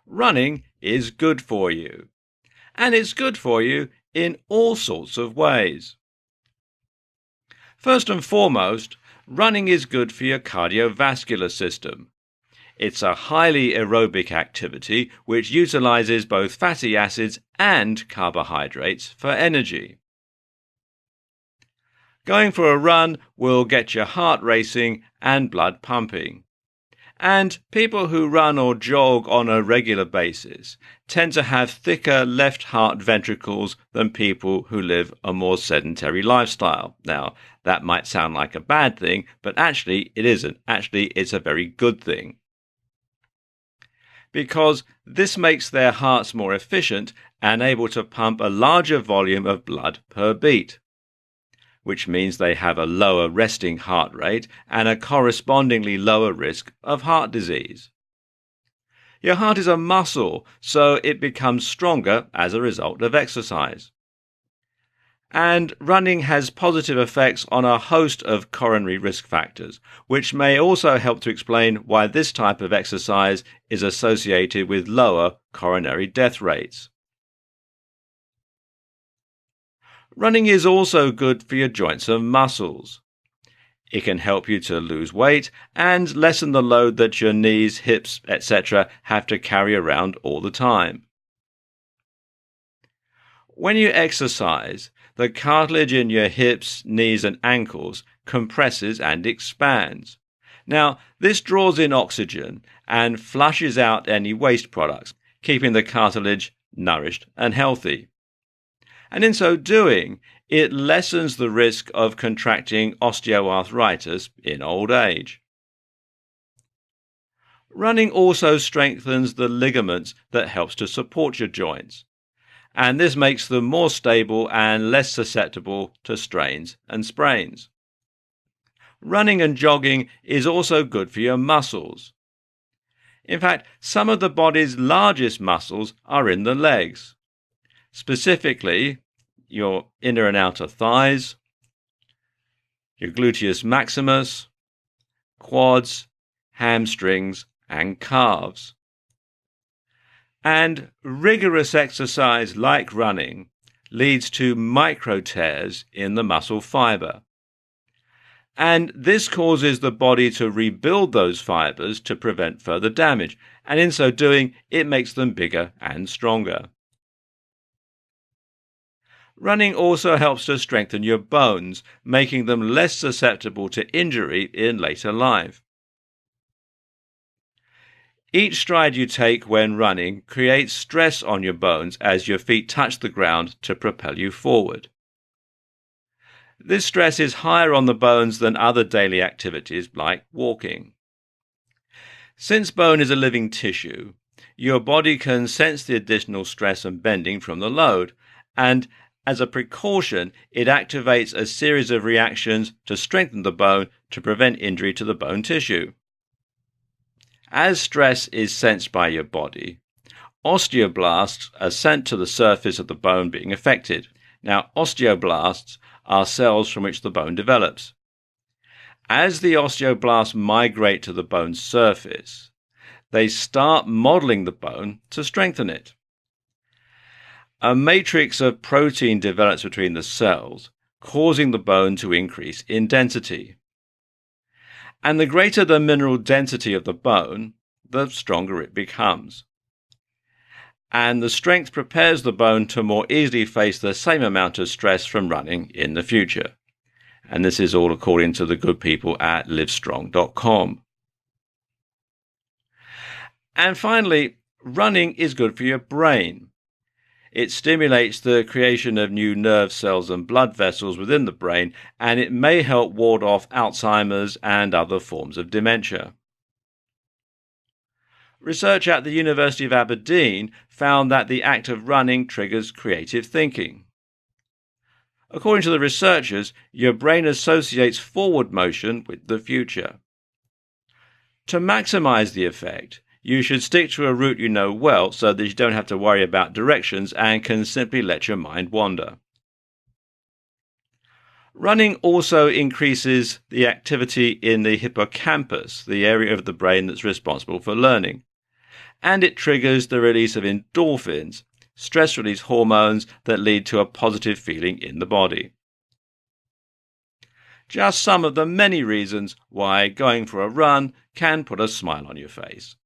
Running is good for you. And it's good for you in all sorts of ways. First and foremost, running is good for your cardiovascular system. It's a highly aerobic activity which utilizes both fatty acids and carbohydrates for energy. Going for a run will get your heart racing and blood pumping. And people who run or jog on a regular basis tend to have thicker left heart ventricles than people who live a more sedentary lifestyle. Now, that might sound like a bad thing, but actually it isn't. Actually, it's a very good thing. Because this makes their hearts more efficient and able to pump a larger volume of blood per beat, which means they have a lower resting heart rate and a correspondingly lower risk of heart disease. Your heart is a muscle, so it becomes stronger as a result of exercise. And running has positive effects on a host of coronary risk factors, which may also help to explain why this type of exercise is associated with lower coronary death rates. Running is also good for your joints and muscles. It can help you to lose weight and lessen the load that your knees, hips, etc. have to carry around all the time. When you exercise, the cartilage in your hips, knees and ankles compresses and expands. Now, this draws in oxygen and flushes out any waste products, keeping the cartilage nourished and healthy. And in so doing, it lessens the risk of contracting osteoarthritis in old age. Running also strengthens the ligaments that helps to support your joints, and this makes them more stable and less susceptible to strains and sprains. Running and jogging is also good for your muscles. In fact, some of the body's largest muscles are in the legs, specifically your inner and outer thighs, your gluteus maximus, quads, hamstrings, and calves. And rigorous exercise like running leads to micro tears in the muscle fiber. And this causes the body to rebuild those fibers to prevent further damage, and in so doing, it makes them bigger and stronger. Running also helps to strengthen your bones, making them less susceptible to injury in later life. Each stride you take when running creates stress on your bones as your feet touch the ground to propel you forward. This stress is higher on the bones than other daily activities like walking. Since bone is a living tissue, your body can sense the additional stress and bending from the load, and as a precaution, it activates a series of reactions to strengthen the bone to prevent injury to the bone tissue. As stress is sensed by your body, osteoblasts are sent to the surface of the bone being affected. Now, osteoblasts are cells from which the bone develops. As the osteoblasts migrate to the bone's surface, they start modeling the bone to strengthen it. A matrix of protein develops between the cells, causing the bone to increase in density. And the greater the mineral density of the bone, the stronger it becomes. And the strength prepares the bone to more easily face the same amount of stress from running in the future. And this is all according to the good people at livestrong.com. And finally, running is good for your brain. It stimulates the creation of new nerve cells and blood vessels within the brain, and it may help ward off Alzheimer's and other forms of dementia. Research at the University of Aberdeen found that the act of running triggers creative thinking. According to the researchers, your brain associates forward motion with the future. To maximize the effect, you should stick to a route you know well so that you don't have to worry about directions and can simply let your mind wander. Running also increases the activity in the hippocampus, the area of the brain that's responsible for learning. and it triggers the release of endorphins, stress release hormones that lead to a positive feeling in the body. Just some of the many reasons why going for a run can put a smile on your face.